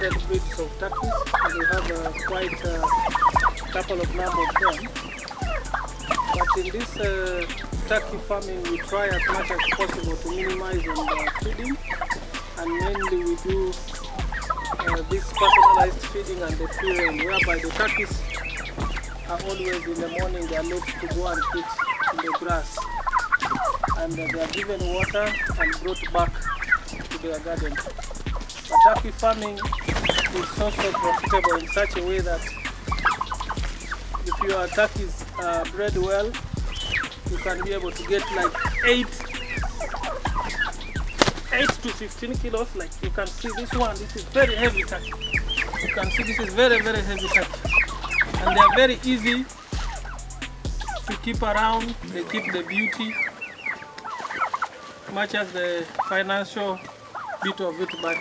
different breeds of turkeys, and we have quite a couple of number of them. But in this turkey farming, we try as much as possible to minimize on the feeding, and mainly we do this personalized feeding and the free range, whereby the turkeys are always in the morning, they are left to go and eat in the grass, and they are given water and brought back to their garden. But turkey farming is so profitable in such a way that if your turkeys are bred well, you can be able to get like 8 to 15 kilos. Like you can see this one, this is very heavy turkey. You can see this is very heavy turkey. And they are very easy to keep around. They keep the beauty, much as the financial bit of it, but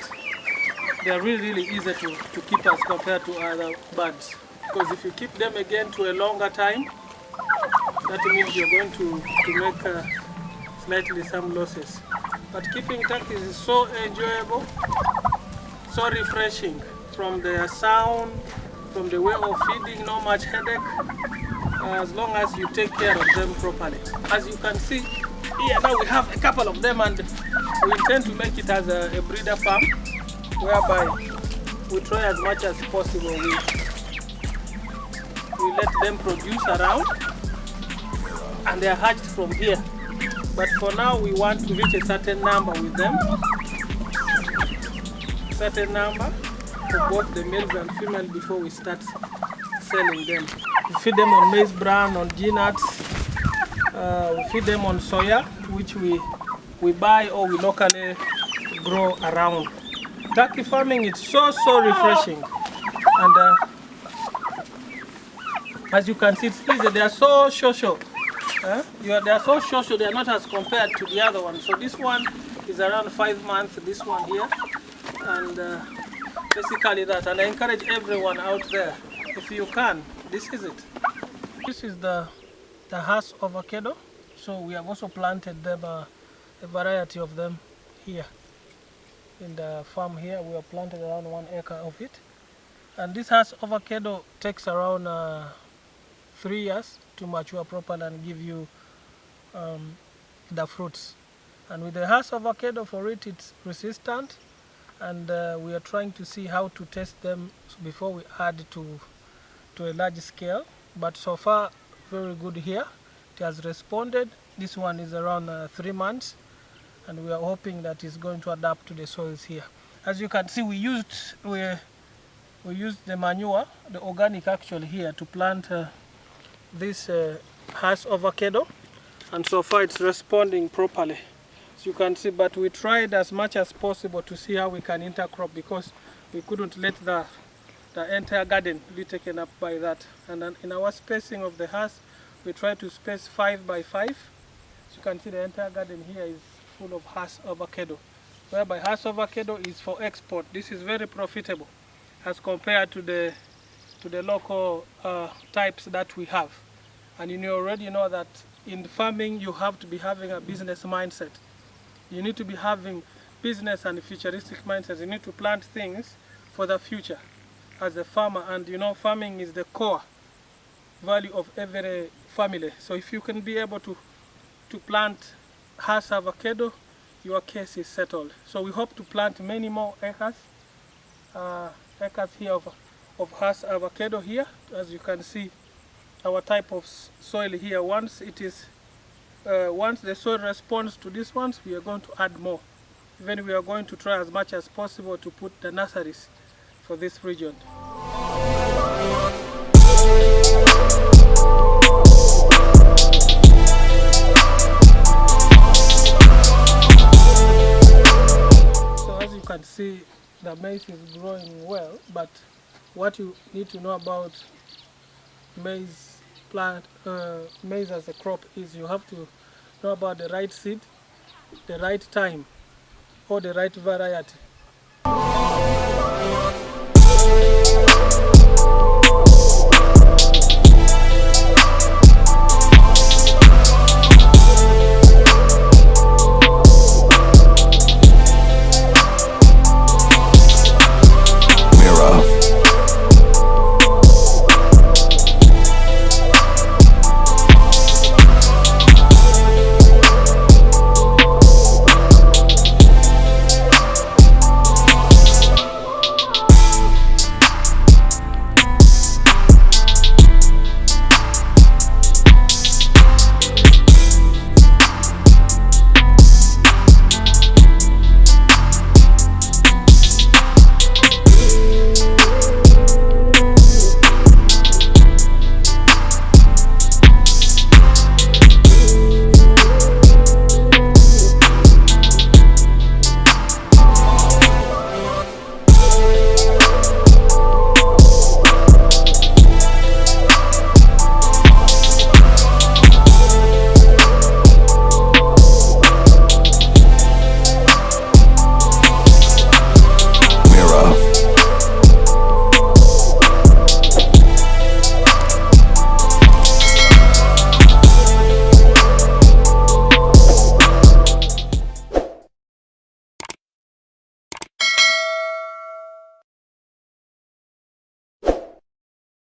they are really easy to keep as compared to other birds. Because if you keep them again to a longer time, that means you're going to make slightly some losses. But keeping turkeys is so enjoyable, so refreshing, from their sound, from the way of feeding, no much headache, as long as you take care of them properly. As you can see here, now we have a couple of them, and we intend to make it as a breeder farm, whereby we try as much as possible. We let them produce around, and they are hatched from here. But for now, we want to reach a certain number with them, certain number for both the males and females before we start selling them. We feed them on maize bran, on peanuts. We feed them on soya, which we buy or we locally grow around. Turkey farming is so refreshing, and as you can see, it's easy. They are so social. They are so social. They are not as compared to the other one. So this one is around 5 months. This one here, and basically that. And I encourage everyone out there, if you can, this is it. This is the Hass avocado. So we have also planted them, a variety of them here in the farm. Here we have planted around 1 acre of it, and this Hass avocado takes around 3 years to mature properly and give you the fruits. And with the Hass avocado, for it's resistant, and we are trying to see how to test them before we add to a large scale. But so far, very good here. It has responded. This one is around 3 months, and we are hoping that it's going to adapt to the soils here. As you can see, we used the manure, the organic actually, here to plant this Hass avocado, and so far it's responding properly, as you can see. But we tried as much as possible to see how we can intercrop, because we couldn't let the entire garden be taken up by that. And then in our spacing of the Hass, we try to space 5 by 5. As you can see, the entire garden here is full of Hass avocado, whereby Hass avocado is for export. This is very profitable as compared to the local types that we have. And you already know that in farming you have to be having a business mindset. You need to be having business and futuristic mindset. You need to plant things for the future as a farmer, and farming is the core value of every family. So if you can be able to plant Hass avocado, your case is settled. So we hope to plant many more acres here of Hass avocado here. As you can see, our type of soil here, once the soil responds to these ones, we are going to add more. Even we are going to try as much as possible to put the nurseries for this region. So as you can see, the maize is growing well, but what you need to know about maize as a crop is you have to know about the right seed, the right time, or the right variety.